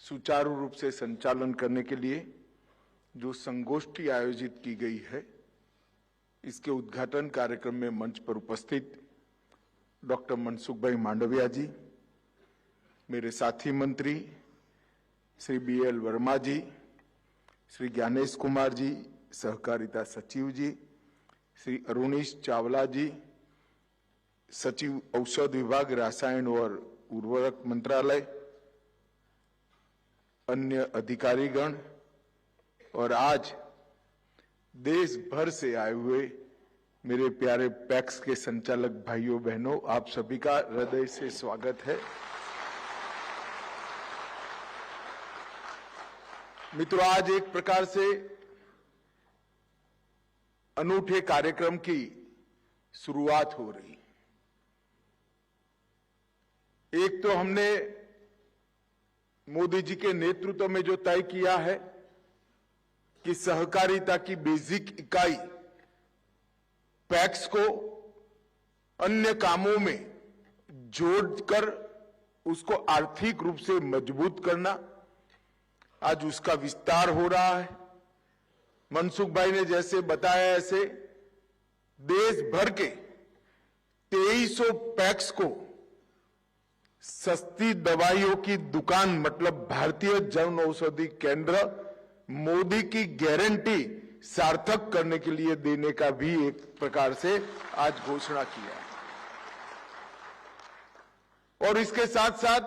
सुचारू रूप से संचालन करने के लिए जो संगोष्ठी आयोजित की गई है, इसके उद्घाटन कार्यक्रम में मंच पर उपस्थित डॉक्टर मनसुख भाई मांडविया जी, मेरे साथी मंत्री श्री BL वर्मा जी, श्री ज्ञानेश कुमार जी, सहकारिता सचिव जी, श्री अरुणीश चावला जी, सचिव औषध विभाग, रसायन और उर्वरक मंत्रालय, अन्य अधिकारीगण और आज देश भर से आए हुए मेरे प्यारे पैक्स के संचालक भाइयों बहनों, आप सभी का हृदय से स्वागत है। मित्रों, आज एक प्रकार से अनूठे कार्यक्रम की शुरुआत हो रही। एक तो हमने मोदी जी के नेतृत्व में जो तय किया है कि सहकारिता की बेसिक इकाई पैक्स को अन्य कामों में जोड़कर उसको आर्थिक रूप से मजबूत करना, आज उसका विस्तार हो रहा है। मनसुख भाई ने जैसे बताया, ऐसे देश भर के 2300 पैक्स को सस्ती दवाइयों की दुकान मतलब भारतीय जन औषधि केंद्र मोदी की गारंटी सार्थक करने के लिए देने का भी एक प्रकार से आज घोषणा किया है। और इसके साथ साथ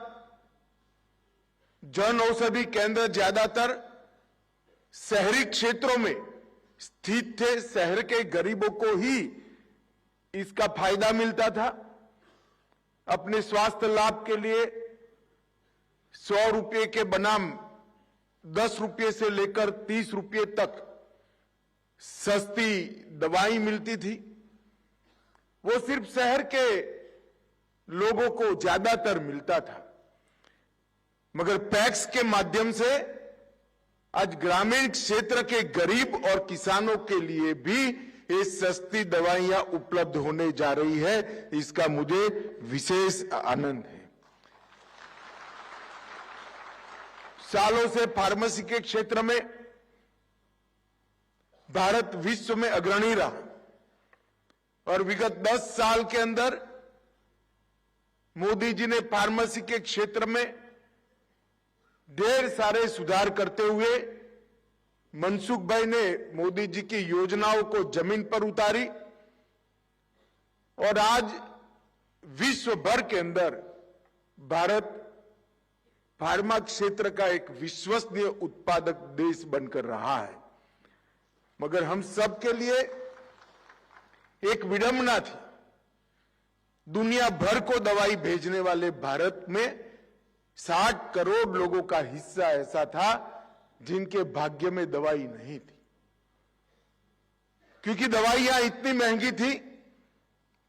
जन औषधि केंद्र ज्यादातर शहरी क्षेत्रों में स्थित थे। शहर के गरीबों को ही इसका फायदा मिलता था। अपने स्वास्थ्य लाभ के लिए 100 रुपये के बनाम 10 रुपये से लेकर 30 रुपये तक सस्ती दवाई मिलती थी। वो सिर्फ शहर के लोगों को ज्यादातर मिलता था, मगर पैक्स के माध्यम से आज ग्रामीण क्षेत्र के गरीब और किसानों के लिए भी ये सस्ती दवाइयां उपलब्ध होने जा रही है। इसका मुझे विशेष आनंद है। सालों से फार्मेसी के क्षेत्र में भारत विश्व में अग्रणी रहा और विगत 10 साल के अंदर मोदी जी ने फार्मेसी के क्षेत्र में ढेर सारे सुधार करते हुए मनसुख भाई ने मोदी जी की योजनाओं को जमीन पर उतारी और आज विश्व भर के अंदर भारत फार्मा क्षेत्र का एक विश्वसनीय उत्पादक देश बनकर रहा है। मगर हम सब के लिए एक विडंबना थी। दुनिया भर को दवाई भेजने वाले भारत में 60 करोड़ लोगों का हिस्सा ऐसा था जिनके भाग्य में दवाई नहीं थी, क्योंकि दवाइयां इतनी महंगी थी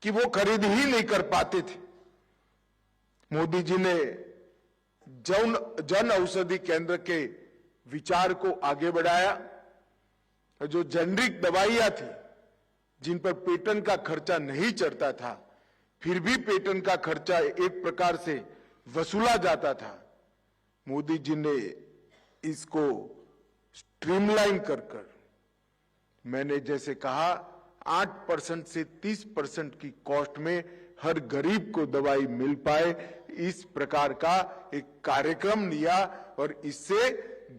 कि वो खरीद ही नहीं कर पाते थे। मोदी जी ने जन औषधि केंद्र के विचार को आगे बढ़ाया। जो जेनरिक दवाइयां थी, जिन पर पेटेंट का खर्चा नहीं चढ़ता था, फिर भी पेटेंट का खर्चा एक प्रकार से वसूला जाता था, मोदी जी ने इसको स्ट्रीमलाइन कर मैंने जैसे कहा 8% से 30% की कॉस्ट में हर गरीब को दवाई मिल पाए, इस प्रकार का एक कार्यक्रम लिया और इससे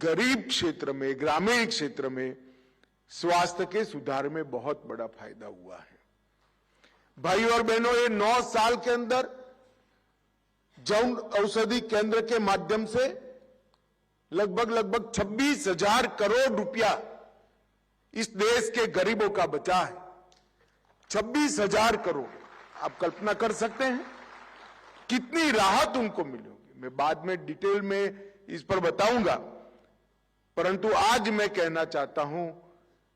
गरीब क्षेत्र में, ग्रामीण क्षेत्र में स्वास्थ्य के सुधार में बहुत बड़ा फायदा हुआ है। भाई और बहनों, ये 9 साल के अंदर जन औषधि केंद्र के माध्यम से लगभग 26,000 करोड़ रुपया इस देश के गरीबों का बचा है। 26,000 करोड़। आप कल्पना कर सकते हैं कितनी राहत उनको मिली होगी। मैं बाद में डिटेल में इस पर बताऊंगा, परंतु आज मैं कहना चाहता हूं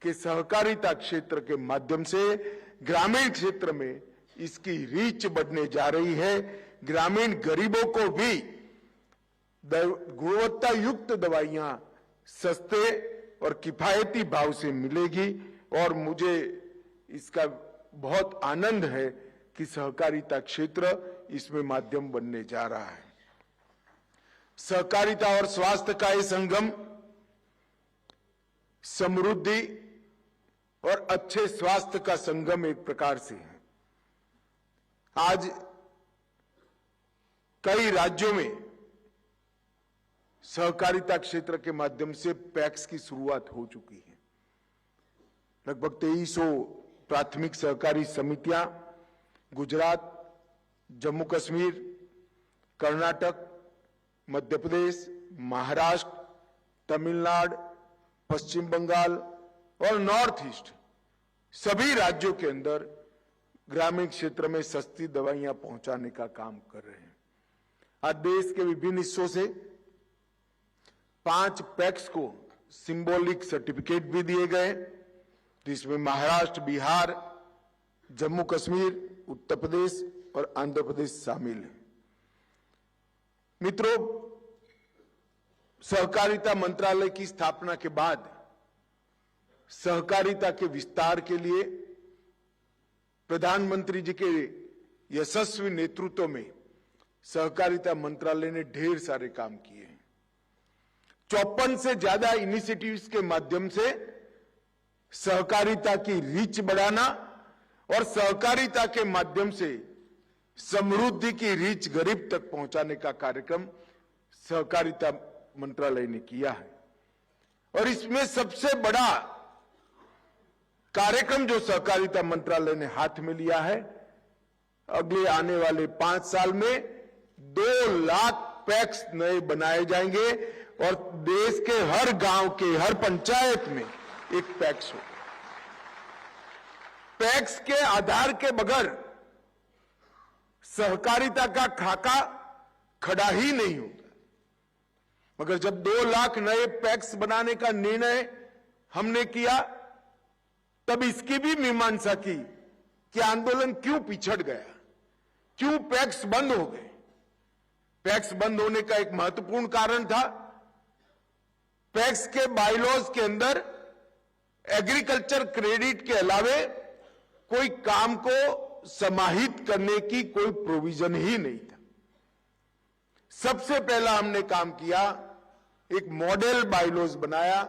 कि सहकारिता क्षेत्र के माध्यम से ग्रामीण क्षेत्र में इसकी रीच बढ़ने जा रही है। ग्रामीण गरीबों को भी गुणवत्ता युक्त दवाइयां सस्ते और किफायती भाव से मिलेगी और मुझे इसका बहुत आनंद है कि सहकारिता क्षेत्र इसमें माध्यम बनने जा रहा है। सहकारिता और स्वास्थ्य का ये संगम समृद्धि और अच्छे स्वास्थ्य का संगम एक प्रकार से है। आज कई राज्यों में सहकारिता क्षेत्र के माध्यम से पैक्स की शुरुआत हो चुकी है। लगभग 2300 प्राथमिक सहकारी समितियां गुजरात, जम्मू कश्मीर, कर्नाटक, मध्य प्रदेश, महाराष्ट्र, तमिलनाडु, पश्चिम बंगाल और नॉर्थ ईस्ट सभी राज्यों के अंदर ग्रामीण क्षेत्र में सस्ती दवाइयां पहुंचाने का काम कर रहे हैं। आज देश के विभिन्न हिस्सों से 5 पैक्स को सिंबॉलिक सर्टिफिकेट भी दिए गए, जिसमें महाराष्ट्र, बिहार, जम्मू कश्मीर, उत्तर प्रदेश और आंध्र प्रदेश शामिल है। मित्रों, सहकारिता मंत्रालय की स्थापना के बाद सहकारिता के विस्तार के लिए प्रधानमंत्री जी के यशस्वी नेतृत्व में सहकारिता मंत्रालय ने ढेर सारे काम किए हैं। 54 से ज्यादा इनिशिएटिव्स के माध्यम से सहकारिता की रीच बढ़ाना और सहकारिता के माध्यम से समृद्धि की रीच गरीब तक पहुंचाने का कार्यक्रम सहकारिता मंत्रालय ने किया है। और इसमें सबसे बड़ा कार्यक्रम जो सहकारिता मंत्रालय ने हाथ में लिया है, अगले आने वाले 5 साल में 2 लाख पैक्स नए बनाए जाएंगे और देश के हर गांव के हर पंचायत में एक पैक्स होगा। पैक्स के आधार के बगैर सहकारिता का खाका खड़ा ही नहीं होता। मगर जब 2 लाख नए पैक्स बनाने का निर्णय हमने किया, तब इसकी भी मीमांसा की कि आंदोलन क्यों पिछड़ गया, क्यों पैक्स बंद हो गए। पैक्स बंद होने का एक महत्वपूर्ण कारण था, पैक्स के बायलॉज के अंदर एग्रीकल्चर क्रेडिट के अलावे कोई काम को समाहित करने की कोई प्रोविजन ही नहीं था। सबसे पहला हमने काम किया, एक मॉडल बायलॉज बनाया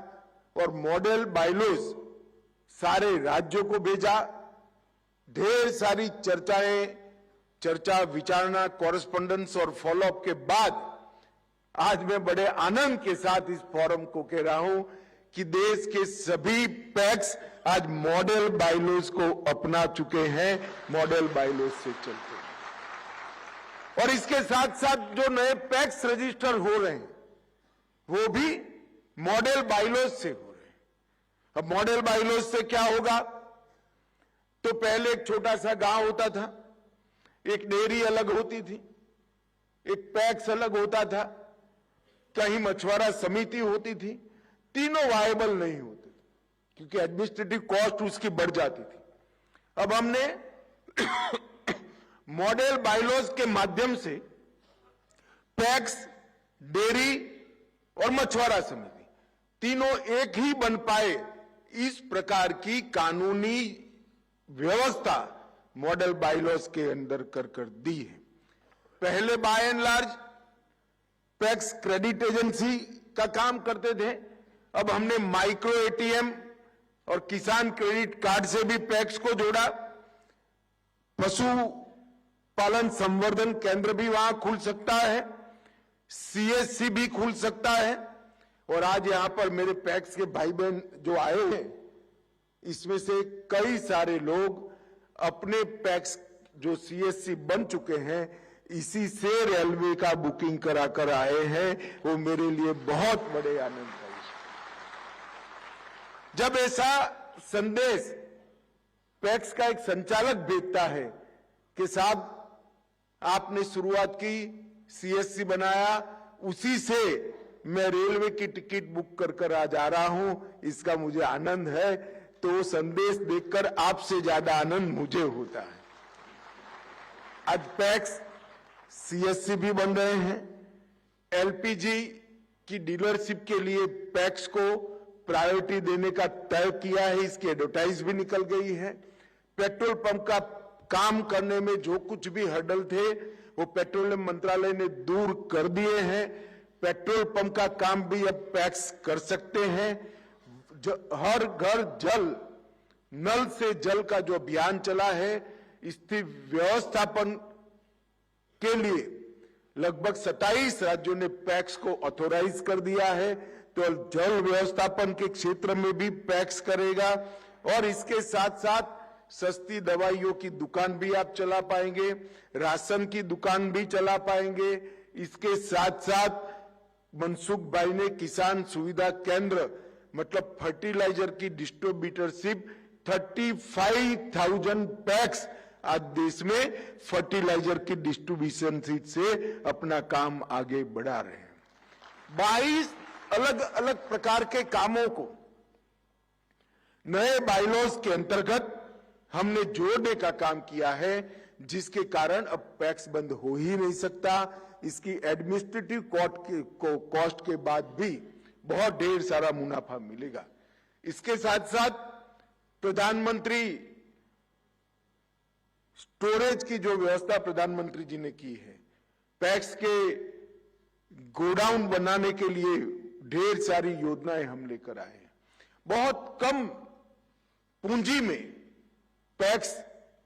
और मॉडल बायलॉज सारे राज्यों को भेजा। ढेर सारी चर्चा, विचारणा, कॉरेस्पॉन्डेंस और फॉलोअप के बाद आज मैं बड़े आनंद के साथ इस फोरम को कह रहा हूं कि देश के सभी पैक्स आज मॉडल बायलॉज को अपना चुके हैं, मॉडल बायलॉज से चलते हैं। और इसके साथ साथ जो नए पैक्स रजिस्टर हो रहे हैं वो भी मॉडल बायलॉज से हो रहे हैं। अब मॉडल बायलॉज से क्या होगा, तो पहले एक छोटा सा गांव होता था, एक डेयरी अलग होती थी, एक पैक्स अलग होता था, कहीं मछुआरा समिति होती थी, तीनों वायबल नहीं होते थे क्योंकि एडमिनिस्ट्रेटिव कॉस्ट उसकी बढ़ जाती थी। अब हमने मॉडल बायलॉज के माध्यम से पैक्स, डेयरी और मछुआरा समिति तीनों एक ही बन पाए, इस प्रकार की कानूनी व्यवस्था मॉडल बायलॉज के अंदर कर दी है। पहले by and large PACS credit agency का काम करते थे, अब हमने माइक्रो एटीएम और किसान क्रेडिट कार्ड से भी पैक्स को जोड़ा। पशु पालन संवर्धन केंद्र भी वहां खुल सकता है, सीएससी भी खुल सकता है। और आज यहां पर मेरे पैक्स के भाई बहन जो आए हैं, इसमें से कई सारे लोग अपने पैक्स जो सीएससी बन चुके हैं, इसी से रेलवे का बुकिंग करा कर आए हैं। वो मेरे लिए बहुत बड़े आनंद का विषय। जब ऐसा संदेश पैक्स का एक संचालक भेजता है कि साहब आपने शुरुआत की, सीएससी बनाया, उसी से मैं रेलवे की टिकट बुक कर आज आ रहा हूं, इसका मुझे आनंद है, तो संदेश देखकर आपसे ज्यादा आनंद मुझे होता है। आज पैक्स, सीएससी भी बन रहे हैं। एलपीजी की डीलरशिप के लिए पैक्स को प्रायोरिटी देने का तय किया है, इसकी एडवर्टाइज भी निकल गई है। पेट्रोल पंप का काम करने में जो कुछ भी हर्डल थे वो पेट्रोलियम मंत्रालय ने दूर कर दिए हैं। पेट्रोल पंप का काम भी अब पैक्स कर सकते हैं। हर घर जल, नल से जल का जो अभियान चला है, इसकी व्यवस्थापन के लिए लगभग 27 राज्यों ने पैक्स को ऑथोराइज कर दिया है। तो जल व्यवस्थापन के क्षेत्र में भी पैक्स करेगा और इसके साथ साथ सस्ती दवाइयों की दुकान भी आप चला पाएंगे, राशन की दुकान भी चला पाएंगे। इसके साथ साथ मनसुख भाई ने किसान सुविधा केंद्र मतलब फर्टिलाइजर की डिस्ट्रीब्यूटरशिप 35,000 पैक्स आज देश में फर्टिलाइजर की डिस्ट्रीब्यूशन से अपना काम आगे बढ़ा रहे हैं। 22 अलग अलग प्रकार के कामों को नए बायलॉज के अंतर्गत हमने जोड़ने का काम किया है, जिसके कारण अब पैक्स बंद हो ही नहीं सकता। इसकी एडमिनिस्ट्रेटिव कॉस्ट के बाद भी बहुत ढेर सारा मुनाफा मिलेगा। इसके साथ साथ प्रधानमंत्री स्टोरेज की जो व्यवस्था प्रधानमंत्री जी ने की है, पैक्स के गोडाउन बनाने के लिए ढेर सारी योजनाएं हम लेकर आए हैं। बहुत कम पूंजी में पैक्स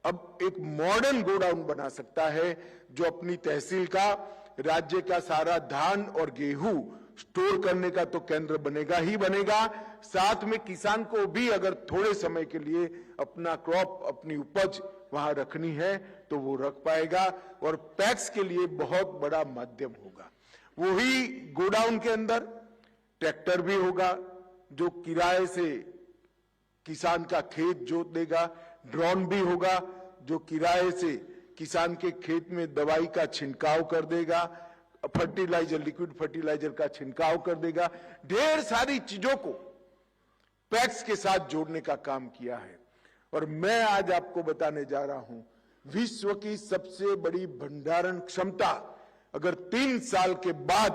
अब एक मॉडर्न गोडाउन बना सकता है, जो अपनी तहसील का, राज्य का सारा धान और गेहूं स्टोर करने का तो केंद्र बनेगा ही बनेगा, साथ में किसान को भी अगर थोड़े समय के लिए अपना क्रॉप, अपनी उपज वहां रखनी है तो वो रख पाएगा और पैक्स के लिए बहुत बड़ा माध्यम होगा। वही गोडाउन के अंदर ट्रैक्टर भी होगा जो किराए से किसान का खेत जोत देगा, ड्रोन भी होगा जो किराए से किसान के खेत में दवाई का छिड़काव कर देगा, फर्टिलाइजर, लिक्विड फर्टिलाइजर का छिड़काव कर देगा। ढेर सारी चीजों को पैक्स के साथ जोड़ने का काम किया है। और मैं आज आपको बताने जा रहा हूं, विश्व की सबसे बड़ी भंडारण क्षमता अगर 3 साल के बाद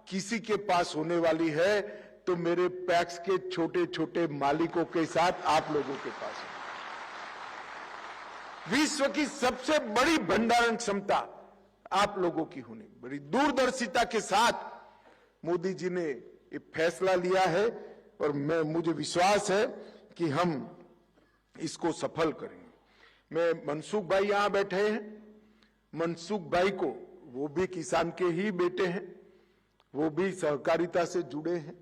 किसी के पास होने वाली है तो मेरे पैक्स के छोटे छोटे मालिकों के साथ आप लोगों के पास है। विश्व की सबसे बड़ी भंडारण क्षमता आप लोगों की होनी, बड़ी दूरदर्शिता के साथ मोदी जी ने ये फैसला लिया है और मुझे विश्वास है कि हम इसको सफल करेंगे। मैं मनसुख भाई यहां बैठे हैं, मनसुख भाई को, वो भी किसान के ही बेटे हैं, वो भी सहकारिता से जुड़े हैं,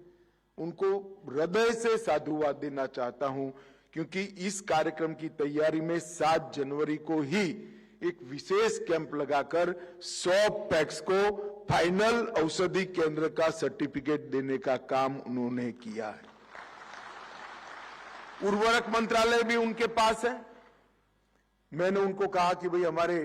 उनको हृदय से साधुवाद देना चाहता हूं, क्योंकि इस कार्यक्रम की तैयारी में 7 जनवरी को ही एक विशेष कैंप लगाकर 100 पैक्स को फाइनल औषधि केंद्र का सर्टिफिकेट देने का काम उन्होंने किया है। उर्वरक मंत्रालय भी उनके पास है। मैंने उनको कहा कि भाई हमारे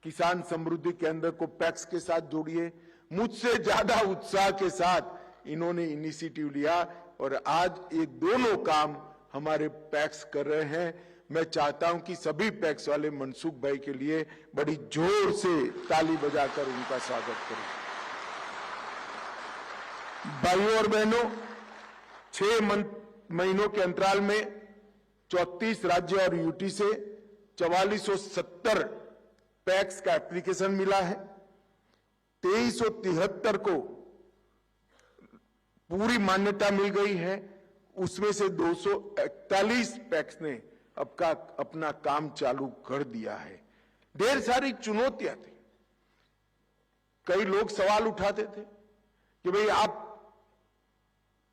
किसान समृद्धि केंद्र को पैक्स के साथ जोड़िए। मुझसे ज्यादा उत्साह के साथ इन्होंने इनिशिएटिव लिया और आज ये दोनों काम हमारे पैक्स कर रहे हैं। मैं चाहता हूं कि सभी पैक्स वाले मनसुख भाई के लिए बड़ी जोर से ताली बजाकर उनका स्वागत करें। भाइयों और बहनों, 6 महीनों के अंतराल में 34 राज्य और यूटी से 4470 पैक्स का एप्लीकेशन मिला है। 2373 को पूरी मान्यता मिल गई है, उसमें से 241 पैक्स ने अपना काम चालू कर दिया है। ढेर सारी चुनौतियां थी। कई लोग सवाल उठाते थे कि भाई आप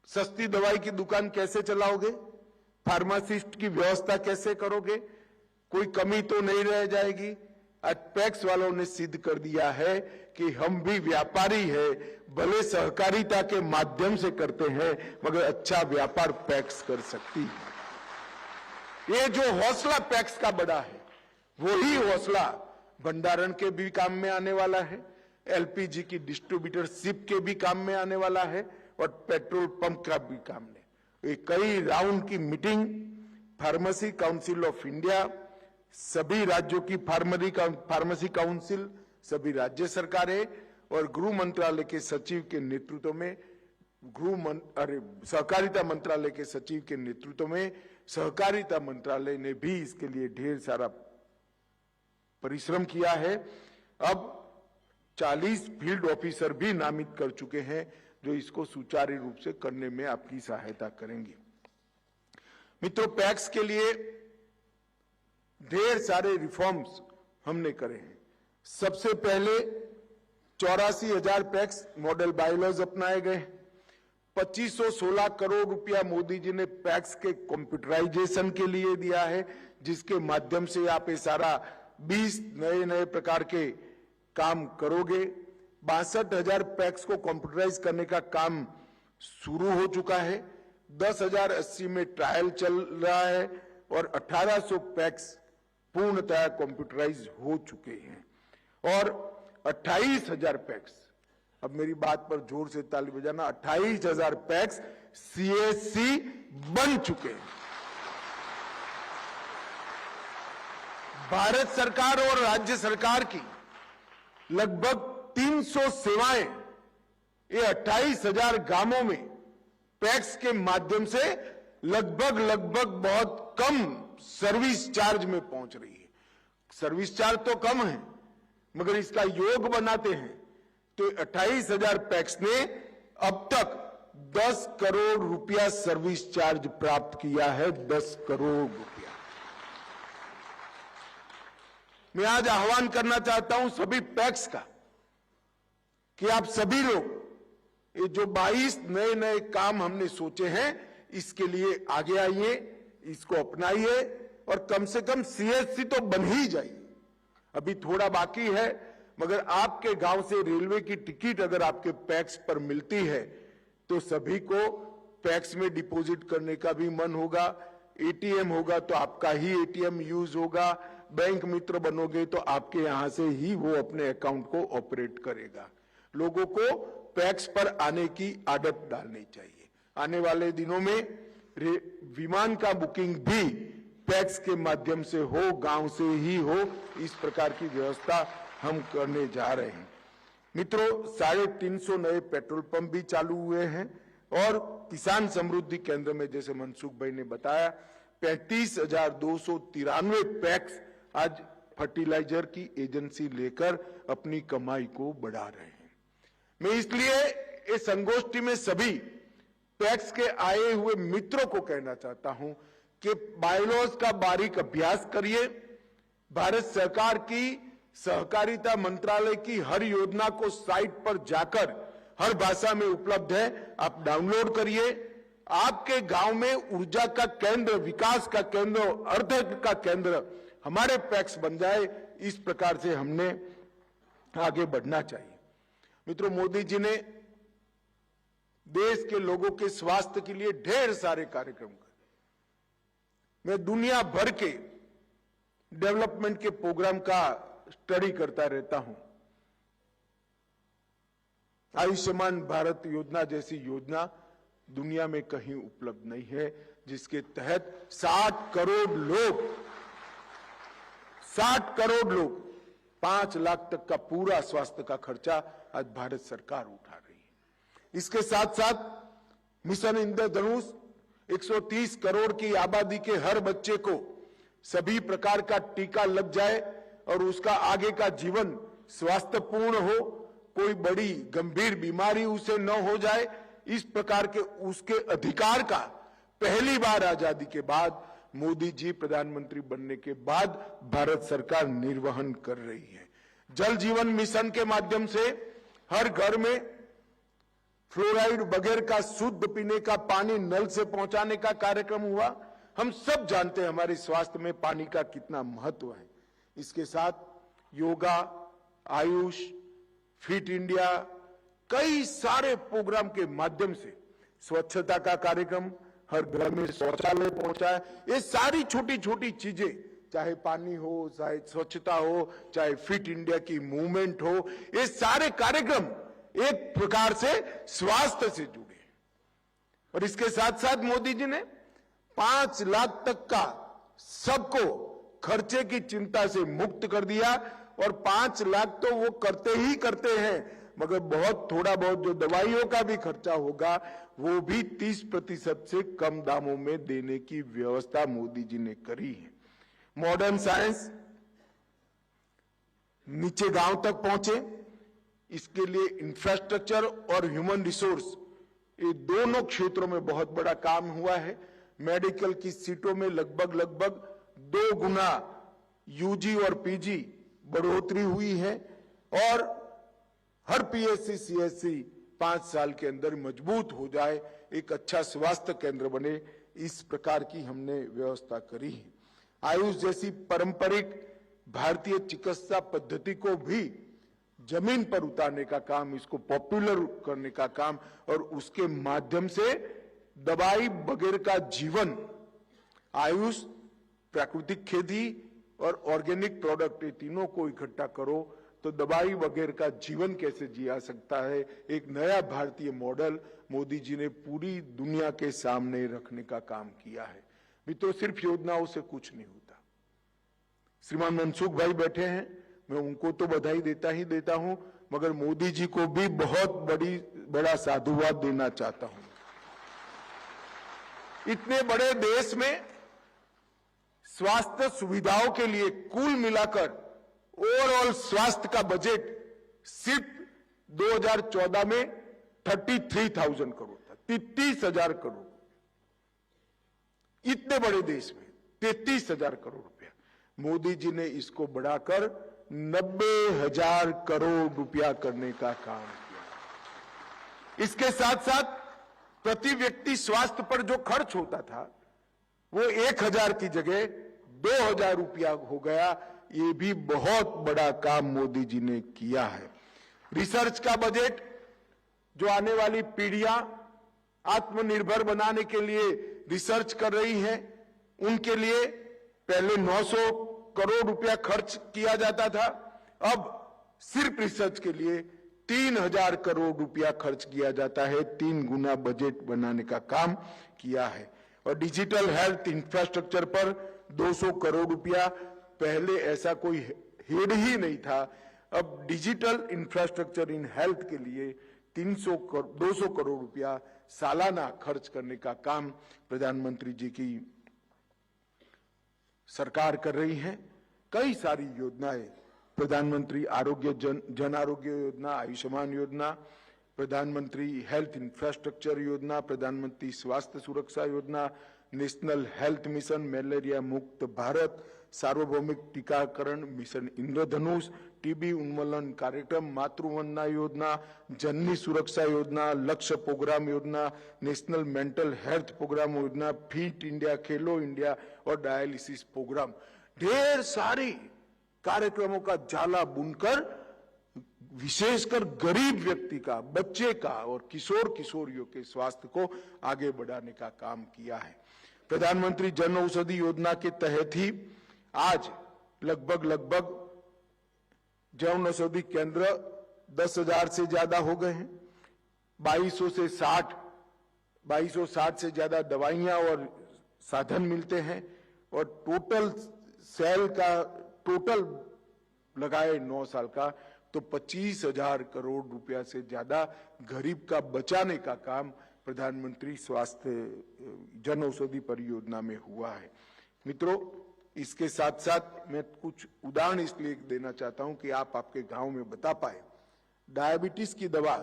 सस्ती दवाई की दुकान कैसे चलाओगे, फार्मासिस्ट की व्यवस्था कैसे करोगे, कोई कमी तो नहीं रह जाएगी। आज पैक्स वालों ने सिद्ध कर दिया है कि हम भी व्यापारी है, भले सहकारिता के माध्यम से करते हैं मगर अच्छा व्यापार पैक्स कर सकती है। ये जो हौसला पैक्स का बड़ा है, वही हौसला भंडारण के भी काम में आने वाला है, एलपीजी की डिस्ट्रीब्यूटरशिप के भी काम में आने वाला है और पेट्रोल पंप का भी काम में। ये कई राउंड की meeting pharmacy council of India, सभी राज्यों की फार्मेसी काउंसिल, सभी राज्य सरकारें और गृह मंत्रालय के सचिव के नेतृत्व में, सहकारिता मंत्रालय के सचिव के नेतृत्व में सहकारिता मंत्रालय ने भी इसके लिए ढेर सारा परिश्रम किया है। अब 40 फील्ड ऑफिसर भी नामित कर चुके हैं जो इसको सुचारू रूप से करने में आपकी सहायता करेंगे। मित्रों, पैक्स के लिए ढेर सारे रिफॉर्म्स हमने करे हैं। सबसे पहले 84,000 पैक्स मॉडल बायलॉज अपनाए गए। 2516 करोड़ रुपया मोदी जी ने पैक्स के कंप्यूटराइजेशन के लिए दिया है, जिसके माध्यम से आप ये सारा 20 नए प्रकार के काम करोगे। 62,000 पैक्स को कंप्यूटराइज करने का काम शुरू हो चुका है। 10,080 में ट्रायल चल रहा है और 1800 पैक्स पूर्णतः कंप्यूटराइज हो चुके हैं और 28,000 पैक्स, अब मेरी बात पर जोर से ताली बजाना, 28,000 पैक्स सीएससी बन चुके हैं। भारत सरकार और राज्य सरकार की लगभग 300 सेवाएं ये 28,000 गांवों में पैक्स के माध्यम से लगभग बहुत कम सर्विस चार्ज में पहुंच रही है। सर्विस चार्ज तो कम है, मगर इसका योग बनाते हैं तो 28,000 पैक्स ने अब तक 10 करोड़ रुपया सर्विस चार्ज प्राप्त किया है। 10 करोड़ रुपया। मैं आज आह्वान करना चाहता हूं सभी पैक्स का कि आप सभी लोग ये जो 22 नए काम हमने सोचे हैं, इसके लिए आगे आइए, इसको अपनाइए और कम से कम सीएससी तो बन ही जाइए। अभी थोड़ा बाकी है, मगर आपके गांव से रेलवे की टिकट अगर आपके पैक्स पर मिलती है तो सभी को पैक्स में डिपॉजिट करने का भी मन होगा। एटीएम होगा तो आपका ही एटीएम यूज होगा। बैंक मित्र बनोगे तो आपके यहां से ही वो अपने अकाउंट को ऑपरेट करेगा। लोगों को पैक्स पर आने की आदत डालनी चाहिए। आने वाले दिनों में विमान का बुकिंग भी पैक्स के माध्यम से हो, गांव से ही हो, इस प्रकार की व्यवस्था हम करने जा रहे हैं। मित्रों, 350 नए पेट्रोल पंप भी चालू हुए हैं और किसान समृद्धि केंद्र में, जैसे मनसुख भाई ने बताया, 35,293 पैक्स आज फर्टिलाइजर की एजेंसी लेकर अपनी कमाई को बढ़ा रहे हैं। मैं इसलिए इस संगोष्ठी में सभी पैक्स के आए हुए मित्रों को कहना चाहता हूं कि बायलॉज का बारीक अभ्यास करिए। भारत सरकार की सहकारिता मंत्रालय की हर योजना को साइट पर जाकर हर भाषा में उपलब्ध है, आप डाउनलोड करिए। आपके गांव में ऊर्जा का केंद्र, विकास का केंद्र, अर्थ का केंद्र हमारे पैक्स बन जाए, इस प्रकार से हमने आगे बढ़ना चाहिए। मित्रों, मोदी जी ने देश के लोगों के स्वास्थ्य के लिए ढेर सारे कार्यक्रम करे। मैं दुनिया भर के डेवलपमेंट के प्रोग्राम का स्टडी करता रहता हूं। आयुष्मान भारत योजना जैसी योजना दुनिया में कहीं उपलब्ध नहीं है, जिसके तहत 60 करोड़ लोग 5 लाख तक का पूरा स्वास्थ्य का खर्चा आज भारत सरकार उठा रही है। इसके साथ साथ मिशन इंद्रधनुष 130 करोड़ की आबादी के हर बच्चे को सभी प्रकार का टीका लग जाए और उसका आगे का जीवन स्वास्थ्यपूर्ण हो, कोई बड़ी गंभीर बीमारी उसे न हो जाए, इस प्रकार के उसके अधिकार का पहली बार आजादी के बाद, मोदी जी प्रधानमंत्री बनने के बाद भारत सरकार निर्वहन कर रही है। जल जीवन मिशन के माध्यम से हर घर में फ्लोराइड बगैर का शुद्ध पीने का पानी नल से पहुंचाने का कार्यक्रम हुआ। हम सब जानते हैं हमारे स्वास्थ्य में पानी का कितना महत्व है। इसके साथ योगा, आयुष, फिट इंडिया, कई सारे प्रोग्राम के माध्यम से स्वच्छता का कार्यक्रम, हर घर में शौचालय पहुंचाए। ये सारी छोटी छोटी चीजें, चाहे पानी हो, चाहे स्वच्छता हो, चाहे फिट इंडिया की मूवमेंट हो, ये सारे कार्यक्रम एक प्रकार से स्वास्थ्य से जुड़े। और इसके साथ साथ मोदी जी ने 5 लाख तक का सबको खर्चे की चिंता से मुक्त कर दिया। और 5 लाख तो वो करते ही करते हैं, मगर बहुत थोड़ा बहुत जो दवाइयों का भी खर्चा होगा वो भी 30% से कम दामों में देने की व्यवस्था मोदी जी ने करी है। मॉडर्न साइंस नीचे गांव तक पहुंचे, इसके लिए इंफ्रास्ट्रक्चर और ह्यूमन रिसोर्स, ये दोनों क्षेत्रों में बहुत बड़ा काम हुआ है। मेडिकल की सीटों में लगभग 2 गुना यूजी और पीजी बढ़ोतरी हुई है और हर पीएससी सीएससी 5 साल के अंदर मजबूत हो जाए, एक अच्छा स्वास्थ्य केंद्र बने, इस प्रकार की हमने व्यवस्था करी है। आयुष जैसी पारंपरिक भारतीय चिकित्सा पद्धति को भी जमीन पर उतारने का काम, इसको पॉपुलर करने का काम और उसके माध्यम से दवाई बगैर का जीवन, आयुष, प्राकृतिक खेती और ऑर्गेनिक प्रोडक्ट, ये तीनों को इकट्ठा करो तो दवाई वगैरह का जीवन कैसे जिया सकता है, एक नया भारतीय मॉडल मोदी जी ने पूरी दुनिया के सामने रखने का काम किया है। मित्रों, सिर्फ योजनाओं से कुछ नहीं होता। श्रीमान मनसुख भाई बैठे हैं, मैं उनको तो बधाई देता हूं, मगर मोदी जी को भी बहुत बड़ा साधुवाद देना चाहता हूं। इतने बड़े देश में स्वास्थ्य सुविधाओं के लिए कुल मिलाकर ओवरऑल स्वास्थ्य का बजट सिर्फ 2014 में 33,000 करोड़ था, 33,000 करोड़। इतने बड़े देश में 33,000 करोड़ रुपया, मोदी जी ने इसको बढ़ाकर 90,000 करोड़ रुपया करने का काम किया। इसके साथ साथ प्रति व्यक्ति स्वास्थ्य पर जो खर्च होता था वो 1,000 की जगह 2,000 रुपया हो गया। ये भी बहुत बड़ा काम मोदी जी ने किया है। रिसर्च का बजट, जो आने वाली पीढ़ियां आत्मनिर्भर बनाने के लिए रिसर्च कर रही हैं, उनके लिए पहले 900 करोड़ रुपया खर्च किया जाता था, अब सिर्फ रिसर्च के लिए 3,000 करोड़ रुपया खर्च किया जाता है। 3 गुना बजट बनाने का काम किया है। और डिजिटल हेल्थ इंफ्रास्ट्रक्चर पर 200 करोड़ रुपया, पहले ऐसा कोई हेड ही नहीं था। अब डिजिटल इंफ्रास्ट्रक्चर इन हेल्थ के लिए 200 करोड़ रुपया सालाना खर्च करने का काम प्रधानमंत्री जी की सरकार कर रही है। कई सारी योजनाएं, प्रधानमंत्री जन आरोग्य योजना, आयुष्मान योजना, प्रधानमंत्री हेल्थ इंफ्रास्ट्रक्चर योजना, प्रधानमंत्री स्वास्थ्य सुरक्षा योजना, नेशनल हेल्थ मिशन, मलेरिया मुक्त भारत, सार्वभौमिक टीकाकरण मिशन इंद्रधनुष, टीबी उन्मूलन कार्यक्रम, मातृवंदना योजना, जननी सुरक्षा योजना, लक्ष्य प्रोग्राम योजना, नेशनल मेंटल हेल्थ प्रोग्राम योजना, फिट इंडिया, खेलो इंडिया और डायलिसिस प्रोग्राम, ढेर सारी कार्यक्रमों का जाला बुनकर विशेषकर गरीब व्यक्ति का, बच्चे का और किशोरियों के स्वास्थ्य को आगे बढ़ाने का काम किया है। प्रधानमंत्री जन औषधि योजना के तहत ही आज लगभग जन औषधि केंद्र 10,000 से ज्यादा हो गए हैं। 2260 से ज्यादा दवाइयां और साधन मिलते हैं और टोटल सेल का टोटल लगाए 9 साल का तो 25,000 करोड़ रुपया से ज्यादा गरीब का बचाने का काम प्रधानमंत्री स्वास्थ्य जन औषधि परियोजना में हुआ है। मित्रों, इसके साथ साथ मैं कुछ उदाहरण इसलिए देना चाहता हूं कि आप आपके गांव में बता पाए। डायबिटीज की दवा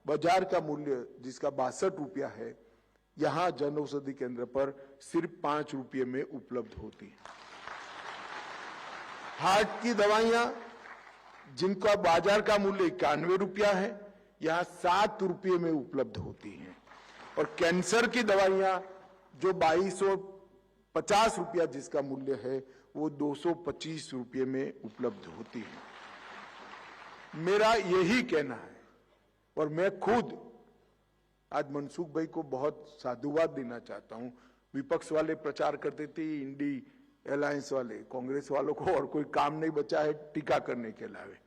बाजार का मूल्य जिसका 62 रुपया है, यहां जन औषधि केंद्र पर सिर्फ 5 रुपये में उपलब्ध होती है। हार्ट की दवाइयां जिनका बाजार का मूल्य 91 रुपया है, यहां 7 रुपये में उपलब्ध होती हैं। और कैंसर की दवाइयां जो 2250 रुपया जिसका मूल्य है, वो 225 रुपये में उपलब्ध होती है। मेरा यही कहना है और मैं खुद आज मनसुख भाई को बहुत साधुवाद देना चाहता हूं। विपक्ष वाले प्रचार करते थे, इंडी अलायंस वाले, कांग्रेस वालों को और कोई काम नहीं बचा है टीका करने के अलावे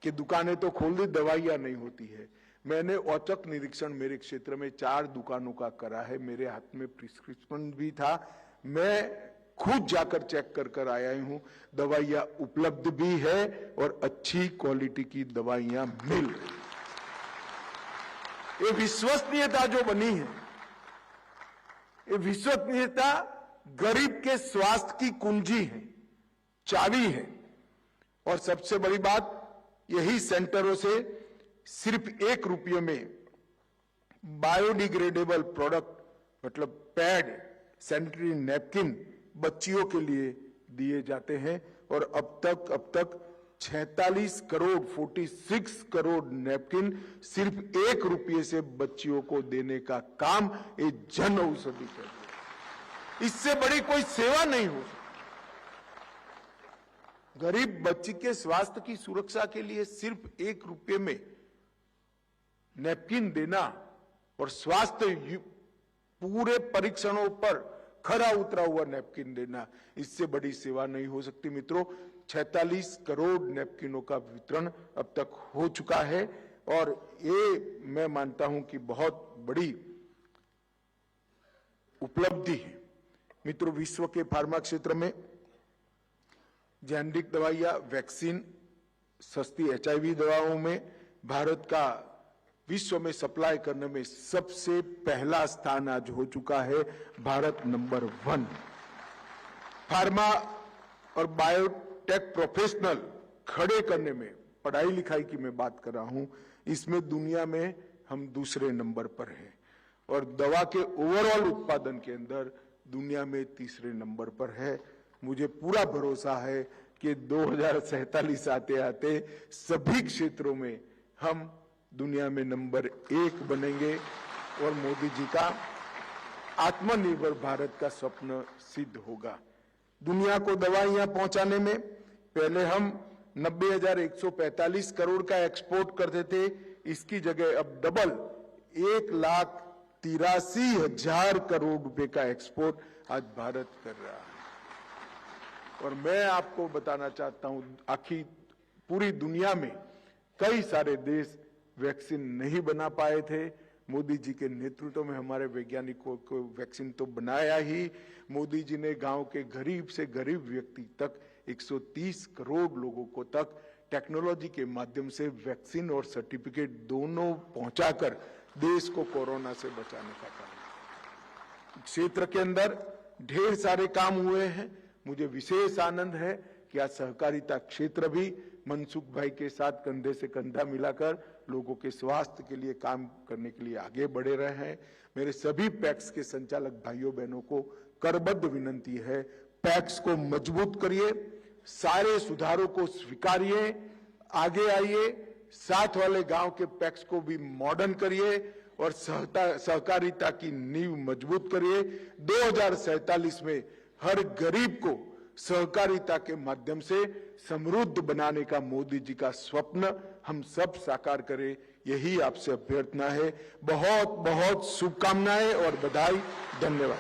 कि दुकानें तो खोल दी, दवाइयां नहीं होती है। मैंने औचक निरीक्षण मेरे क्षेत्र में 4 दुकानों का करा है। मेरे हाथ में प्रिस्क्रिप्शन भी था, मैं खुद जाकर चेक कर आया हूं। दवाइयां उपलब्ध भी है और अच्छी क्वालिटी की दवाइयां मिल रही। ये विश्वसनीयता जो बनी है, ये विश्वसनीयता गरीब के स्वास्थ्य की कुंजी है, चाबी है। और सबसे बड़ी बात, यही सेंटरों से सिर्फ 1 रुपये में बायोडिग्रेडेबल प्रोडक्ट मतलब पैड, सैनिटरी नैपकिन बच्चियों के लिए दिए जाते हैं और अब तक 46 करोड़ नैपकिन सिर्फ 1 रुपये से बच्चियों को देने का काम ये जन औषधि कर रही है। इससे बड़ी कोई सेवा नहीं हो सकती। गरीब बच्ची के स्वास्थ्य की सुरक्षा के लिए सिर्फ 1 रुपये में नैपकिन देना और स्वास्थ्य पूरे परीक्षणों पर खरा उतरा हुआ नैपकिन देना, इससे बड़ी सेवा नहीं हो सकती। मित्रों, 46 करोड़ नैपकिनों का वितरण अब तक हो चुका है और ये मैं मानता हूं कि बहुत बड़ी उपलब्धि है। मित्रों, विश्व के फार्मा क्षेत्र में जेनेरिक दवाइयां, वैक्सीन, सस्ती HIV दवाओं में भारत का विश्व में सप्लाई करने में सबसे पहला स्थान आज हो चुका है। भारत नंबर 1। फार्मा और बायोटेक प्रोफेशनल खड़े करने में, पढ़ाई लिखाई की मैं बात कर रहा हूं, इसमें दुनिया में हम दूसरे नंबर पर हैं और दवा के ओवरऑल उत्पादन के अंदर दुनिया में तीसरे नंबर पर है। मुझे पूरा भरोसा है कि 2047 आते आते सभी क्षेत्रों में हम दुनिया में नंबर 1 बनेंगे और मोदी जी का आत्मनिर्भर भारत का स्वप्न सिद्ध होगा। दुनिया को दवाइयां पहुंचाने में पहले हम 90,145 करोड़ का एक्सपोर्ट करते थे, इसकी जगह अब डबल 1,83,000 करोड़ रुपए का एक्सपोर्ट आज भारत कर रहा है। और मैं आपको बताना चाहता हूं, आखिर पूरी दुनिया में कई सारे देश वैक्सीन नहीं बना पाए थे। मोदी जी के नेतृत्व में हमारे वैज्ञानिकों को वैक्सीन तो बनाया ही, मोदी जी ने गांव के गरीब से गरीब व्यक्ति तक 130 करोड़ लोगों को तक टेक्नोलॉजी के माध्यम से वैक्सीन और सर्टिफिकेट दोनों पहुंचाकर देश को कोरोना से बचाने का काम। क्षेत्र के अंदर ढेर सारे काम हुए हैं। मुझे विशेष आनंद है कि आज सहकारिता क्षेत्र भी मनसुख भाई के साथ कंधे से कंधा मिलाकर लोगों के स्वास्थ्य के लिए काम करने के लिए आगे बढ़े रहे हैं। मेरे सभी पैक्स के संचालक भाइयों बहनों को करबद्ध विनंती है, पैक्स को मजबूत करिए, सारे सुधारों को स्वीकारिए, आगे आइए, साथ वाले गांव के पैक्स को भी मॉडर्न करिए और सहकारिता की नींव मजबूत करिए। 2047 में हर गरीब को सहकारिता के माध्यम से समृद्ध बनाने का मोदी जी का स्वप्न हम सब साकार करें, यही आपसे अभ्यर्थना है। बहुत बहुत शुभकामनाएं और बधाई। धन्यवाद।